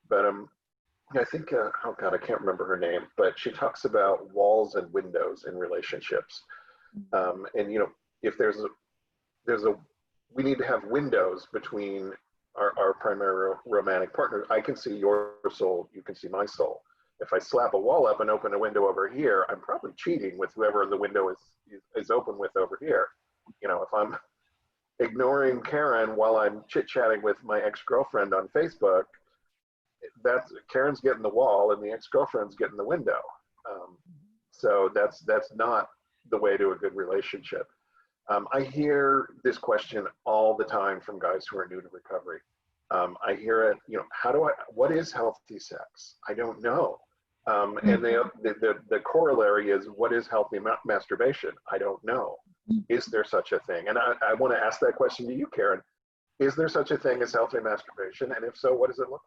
But I think, oh God, I can't remember her name, but she talks about walls and windows in relationships. And, you know, if we need to have windows between our primary romantic partners. I can see your soul, you can see my soul. If I slap a wall up and open a window over here, I'm probably cheating with whoever the window is open with over here. You know, if I'm ignoring Karen while I'm chit-chatting with my ex-girlfriend on Facebook, that's Karen's getting the wall and the ex-girlfriend's getting the window. So that's not the way to a good relationship. I hear this question all the time from guys who are new to recovery. I hear it, you know, what is healthy sex? I don't know. And the corollary is, what is healthy masturbation? I don't know. Is there such a thing? And I want to ask that question to you, Karen. Is there such a thing as healthy masturbation? And if so, what does it look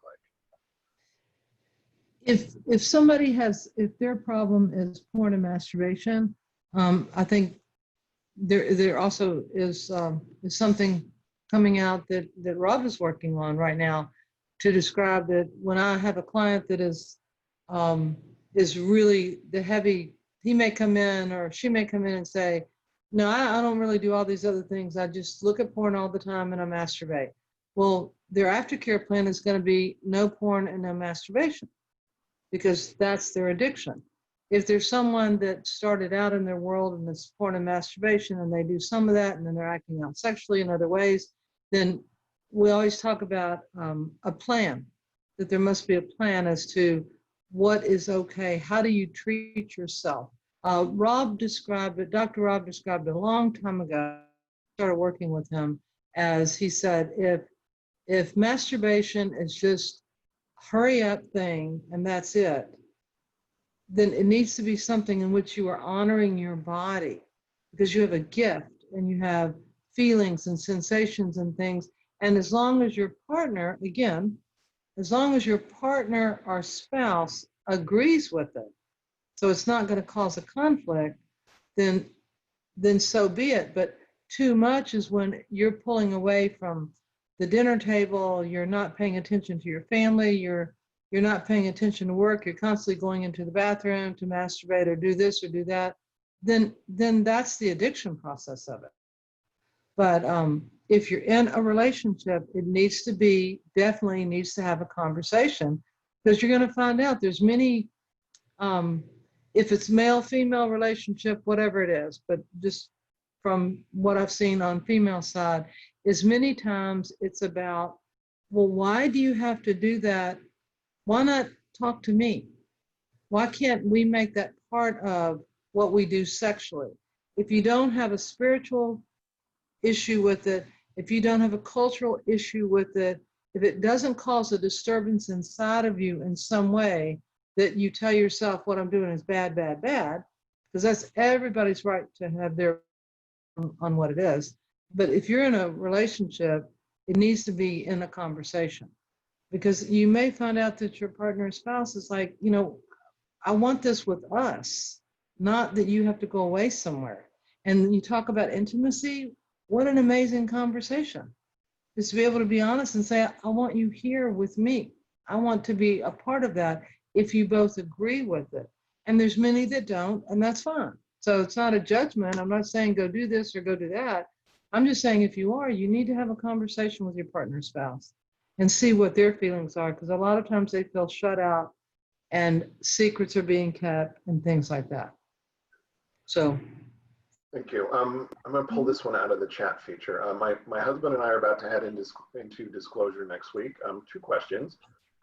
like? If somebody if their problem is porn and masturbation, I think there also is something coming out that Rob is working on right now to describe that when I have a client that is really the heavy, he may come in or she may come in and say, no, I don't really do all these other things. I just look at porn all the time and I masturbate. Well, their aftercare plan is going to be no porn and no masturbation because that's their addiction. If there's someone that started out in their world and it's porn and masturbation and they do some of that and then they're acting out sexually in other ways, then we always talk about a plan, that there must be a plan as to what is okay. How do you treat yourself? Rob described it, Dr. Rob described it a long time ago. I started working with him as he said, if masturbation is just hurry up thing and that's it, then it needs to be something in which you are honoring your body because you have a gift and you have feelings and sensations and things. And as long as your partner, again, as long as your partner or spouse agrees with it, so it's not going to cause a conflict, then so be it. But too much is when you're pulling away from the dinner table, you're not paying attention to your family, you're not paying attention to work, you're constantly going into the bathroom to masturbate or do this or do that, then that's the addiction process of it. But if you're in a relationship, it needs to be, definitely needs to have a conversation because you're going to find out there's many, if it's male, female relationship, whatever it is, but just from what I've seen on female side, is many times it's about, well, why do you have to do that? Why not talk to me? Why can't we make that part of what we do sexually? If you don't have a spiritual issue with it, if you don't have a cultural issue with it, if it doesn't cause a disturbance inside of you in some way that you tell yourself what I'm doing is bad, bad, bad, because that's everybody's right to have their on what it is. But if you're in a relationship, it needs to be in a conversation because you may find out that your partner or spouse is like, you know, I want this with us, not that you have to go away somewhere. And you talk about intimacy, what an amazing conversation. Just to be able to be honest and say, I want you here with me. I want to be a part of that if you both agree with it. And there's many that don't, and that's fine. So it's not a judgment. I'm not saying go do this or go do that. I'm just saying if you are, you need to have a conversation with your partner or spouse and see what their feelings are, because a lot of times they feel shut out and secrets are being kept and things like that. So. Thank you. I'm going to pull this one out of the chat feature. My husband and I are about to head into disclosure next week. 2 questions.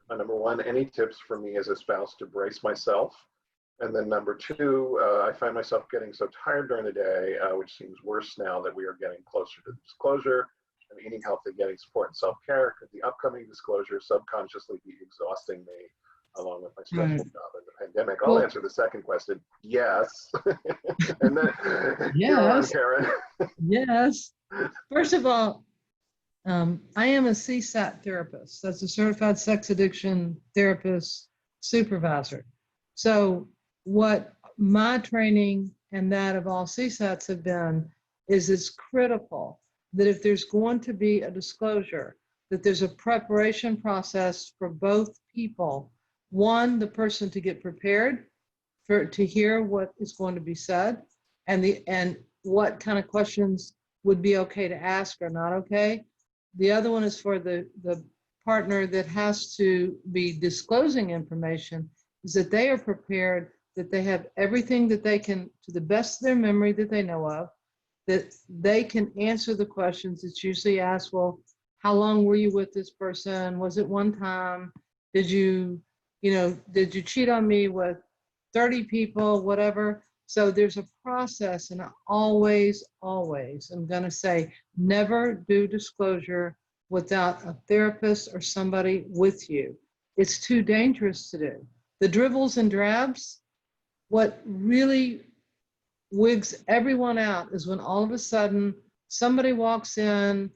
Number 1, any tips for me as a spouse to brace myself? And then number 2, I find myself getting so tired during the day, which seems worse now that we are getting closer to disclosure. I'm eating healthy, getting support and self-care. Could the upcoming disclosure subconsciously be exhausting me along with my stressful job in the pandemic? I'll answer the second question. Yes. And then you're on, Karen. Yes. First of all, I am a CSAT therapist. That's a certified sex addiction therapist supervisor. So what my training and that of all CSATs have been is it's critical that if there's going to be a disclosure, that there's a preparation process for both people. One, the person to get prepared to hear what is going to be said and what kind of questions would be okay to ask or not okay. The other one is for the partner that has to be disclosing information, is that they are prepared, that they have everything that they can, to the best of their memory that they know of, that they can answer the questions. It's usually asked, well, how long were you with this person? Was it one time? Did you cheat on me with 30 people, whatever? So there's a process, and I always, I'm gonna say, never do disclosure without a therapist or somebody with you. It's too dangerous to do. The dribbles and drabs, what really wigs everyone out is when all of a sudden somebody walks in,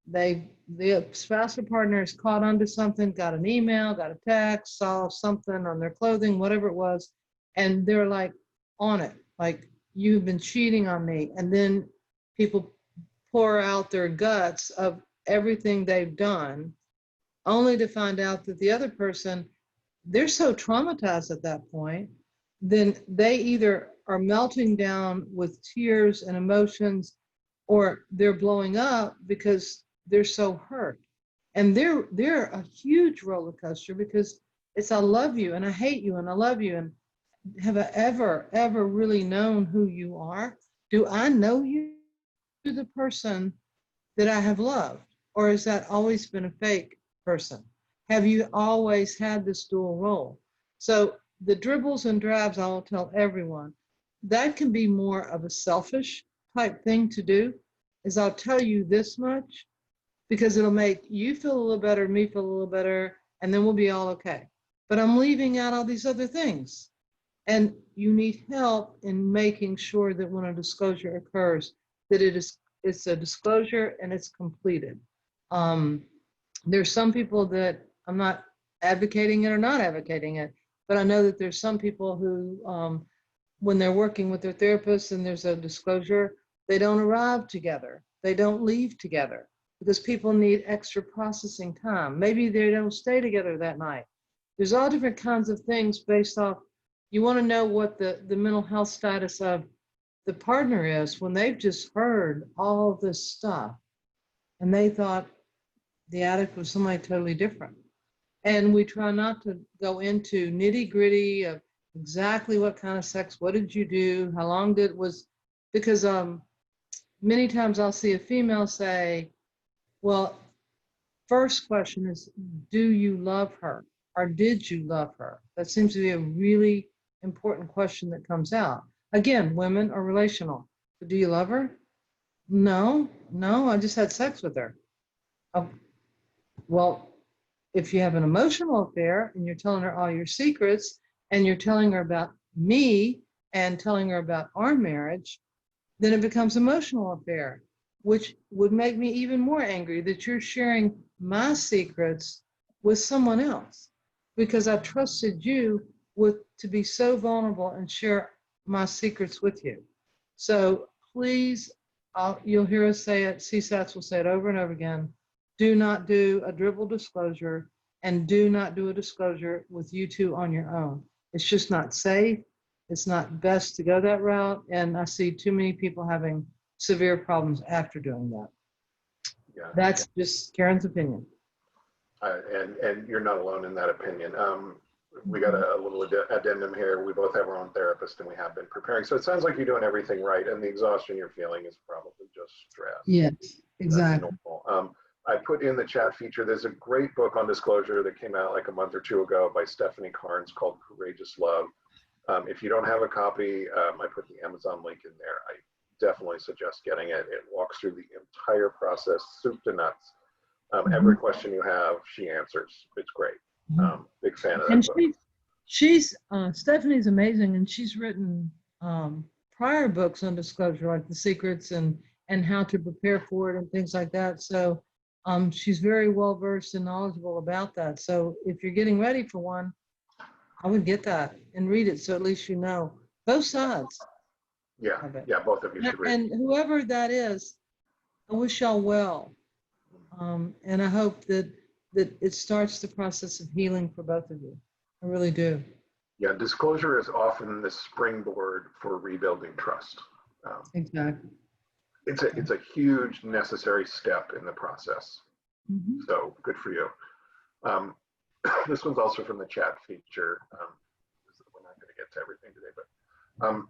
the spouse or partner is caught onto something, got an email, got a text, saw something on their clothing, whatever it was, and they're like on it, like, you've been cheating on me. And then people pour out their guts of everything they've done, only to find out that the other person, they're so traumatized at that point, then they either are melting down with tears and emotions, or they're blowing up because they're so hurt. And they're a huge roller coaster because it's I love you and I hate you and I love you, and have I ever really known who you are? Do I know you, the person that I have loved? Or has that always been a fake person? Have you always had this dual role? So the dribbles and drabs, I will tell everyone, that can be more of a selfish type thing to do, is I'll tell you this much because it'll make you feel a little better, me feel a little better, and then we'll be all okay. But I'm leaving out all these other things. And you need help in making sure that when a disclosure occurs, that it's a disclosure and it's completed. There's some people that I'm not advocating it or not advocating it, but I know that there's some people who, when they're working with their therapist and there's a disclosure, they don't arrive together. They don't leave together because people need extra processing time. Maybe they don't stay together that night. There's all different kinds of things based off. You want to know what the mental health status of the partner is when they've just heard all this stuff and they thought the addict was somebody totally different. And we try not to go into nitty gritty of exactly what kind of sex, what did you do, how long did it was, because many times I'll see a female say, well, first question is, do you love her? Or did you love her? That seems to be a really important question that comes out. Again, women are relational. But do you love her? No, I just had sex with her. Oh, well, if you have an emotional affair and you're telling her all your secrets and you're telling her about me and telling her about our marriage, then it becomes emotional affair, which would make me even more angry that you're sharing my secrets with someone else because I trusted you to be so vulnerable and share my secrets with you. So please, you'll hear us say it, CSATs will say it over and over again, do not do a dribble disclosure and do not do a disclosure with you two on your own. It's just not safe. It's not best to go that route. And I see too many people having severe problems after doing that. Yeah. That's just Karen's opinion. And you're not alone in that opinion. We got a little addendum here. We both have our own therapist and we have been preparing. So it sounds like you're doing everything right. And the exhaustion you're feeling is probably just stress. Yes, exactly. I put in the chat feature, there's a great book on disclosure that came out like a month or two ago by Stephanie Carnes called Courageous Love. If you don't have a copy, I put the Amazon link in there. I definitely suggest getting it. It walks through the entire process, soup to nuts. Every question you have, she answers. It's great. Big fan of that And book. Stephanie's amazing, and she's written prior books on disclosure, like The Secrets and how to prepare for it and things like that. So she's very well versed and knowledgeable about that. So if you're getting ready for one, I would get that and read it, so at least you know both sides. Yeah, both of you should read. And whoever that is, I wish y'all well. And I hope that it starts the process of healing for both of you. I really do. Yeah, disclosure is often the springboard for rebuilding trust. Exactly. It's a huge necessary step in the process. So good for you. This one's also from the chat feature. We're not going to get to everything today, but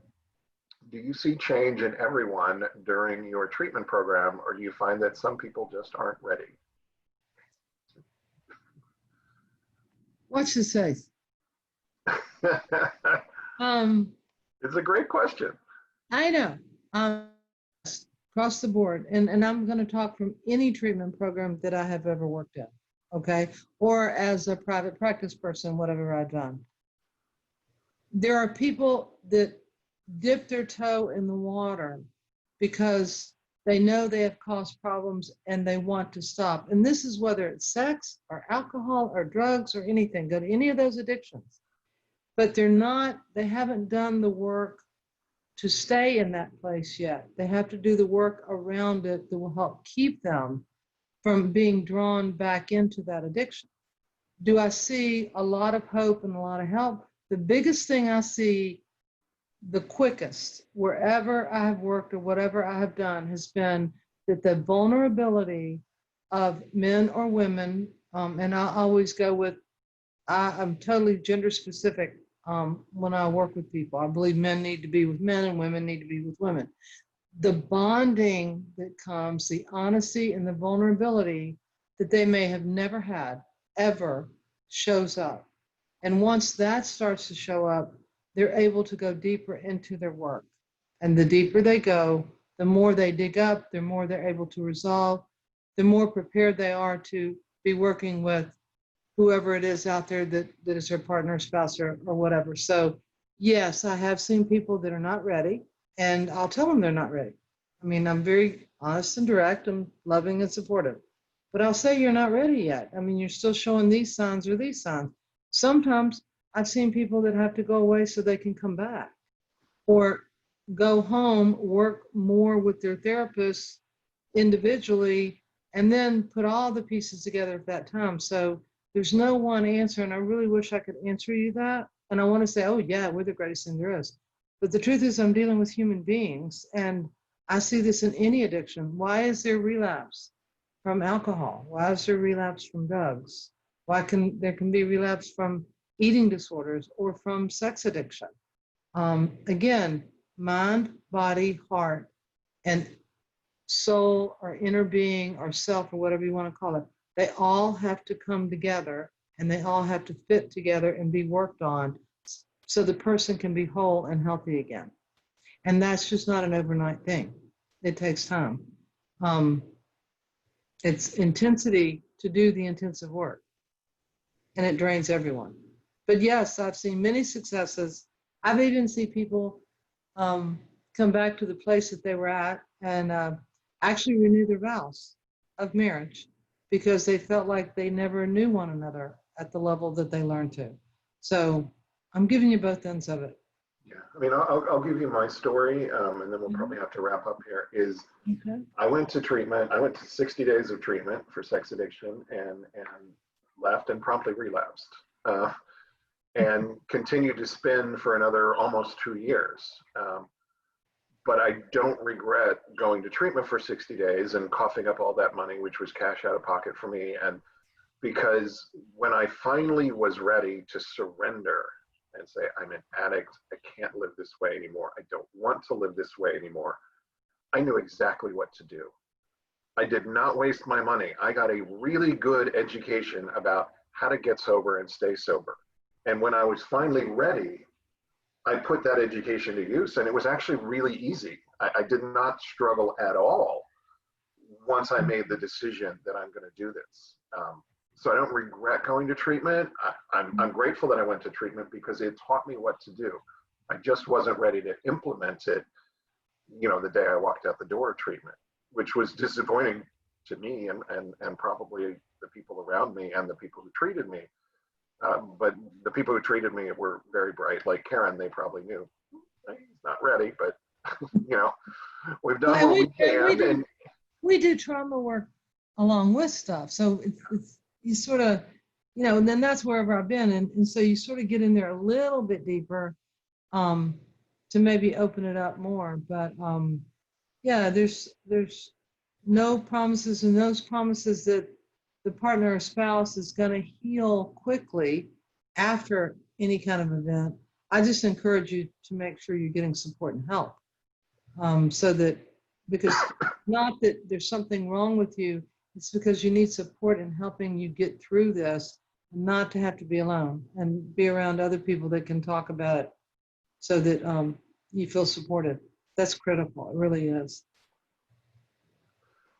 do you see change in everyone during your treatment program, or do you find that some people just aren't ready? Watch this face. It's a great question. I know. Across the board, and I'm going to talk from any treatment program that I have ever worked in, okay, or as a private practice person, whatever I've done. There are people that dip their toe in the water because they know they have caused problems and they want to stop. And this is whether it's sex or alcohol or drugs or anything, go to any of those addictions. But they haven't done the work to stay in that place yet. They have to do the work around it that will help keep them from being drawn back into that addiction. Do I see a lot of hope and a lot of help? The biggest thing I see the quickest, wherever I have worked or whatever I have done, has been that the vulnerability of men or women, and I always go with, I'm totally gender specific when I work with people. I believe men need to be with men and women need to be with women. The bonding that comes, the honesty and the vulnerability that they may have never had ever shows up. And once that starts to show up, they're able to go deeper into their work. And the deeper they go, the more they dig up, the more they're able to resolve, the more prepared they are to be working with whoever it is out there that is their partner, spouse, or whatever. So yes, I have seen people that are not ready, and I'll tell them they're not ready. I mean, I'm very honest and direct. I'm loving and supportive. But I'll say you're not ready yet. I mean, you're still showing these signs or these signs. Sometimes I've seen people that have to go away so they can come back, or go home, work more with their therapist individually, and then put all the pieces together at that time. So there's no one answer, and I really wish I could answer you that. And I want to say, oh yeah, we're the greatest thing there is. But the truth is I'm dealing with human beings, and I see this in any addiction. Why is there relapse from alcohol? Why is there relapse from drugs? Why can there be relapse from eating disorders or from sex addiction? Again, mind, body, heart, and soul or inner being or self or whatever you want to call it, they all have to come together and they all have to fit together and be worked on so the person can be whole and healthy again. And that's just not an overnight thing. It takes time. It's intensity to do the intensive work, and it drains everyone. But yes, I've seen many successes. I've even seen people come back to the place that they were at and actually renew their vows of marriage because they felt like they never knew one another at the level that they learned to. So I'm giving you both ends of it. Yeah, I mean, I'll give you my story, and then we'll probably have to wrap up here. Okay. I went to treatment. I went to 60 days of treatment for sex addiction, and left and promptly relapsed, and continued to spin for another almost 2 years. But I don't regret going to treatment for 60 days and coughing up all that money, which was cash out of pocket for me. And because when I finally was ready to surrender and say, I'm an addict, I can't live this way anymore, I don't want to live this way anymore, I knew exactly what to do. I did not waste my money. I got a really good education about how to get sober and stay sober. And when I was finally ready, I put that education to use, and it was actually really easy. I did not struggle at all once I made the decision that I'm going to do this. So I don't regret going to treatment. I'm grateful that I went to treatment because it taught me what to do. I just wasn't ready to implement it, the day I walked out the door of treatment, which was disappointing to me and probably the people around me and the people who treated me. But the people who treated me were very bright, like Karen. They probably knew he's not ready, but we've done what we can. We do trauma work along with stuff, so it's you sort of, and then that's wherever I've been, and so you sort of get in there a little bit deeper, to maybe open it up more. But yeah, there's no promises, and those promises that the partner or spouse is going to heal quickly after any kind of event. I just encourage you to make sure you're getting support and help. So that, because not that there's something wrong with you, it's because you need support in helping you get through this, not to have to be alone and be around other people that can talk about it so that you feel supported. That's critical. It really is.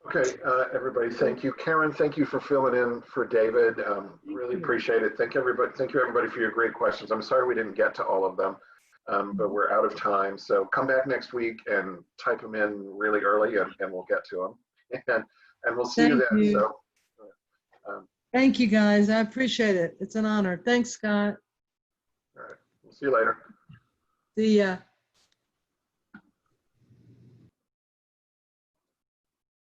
Okay, everybody, thank you. Karen, thank you for filling in for David. Really appreciate it. Thank you, everybody, for your great questions. I'm sorry we didn't get to all of them, but we're out of time. So come back next week and type them in really early, and we'll get to them. And we'll see you then. So, thank you, guys. I appreciate it. It's an honor. Thanks, Scott. All right. We'll see you later. See ya.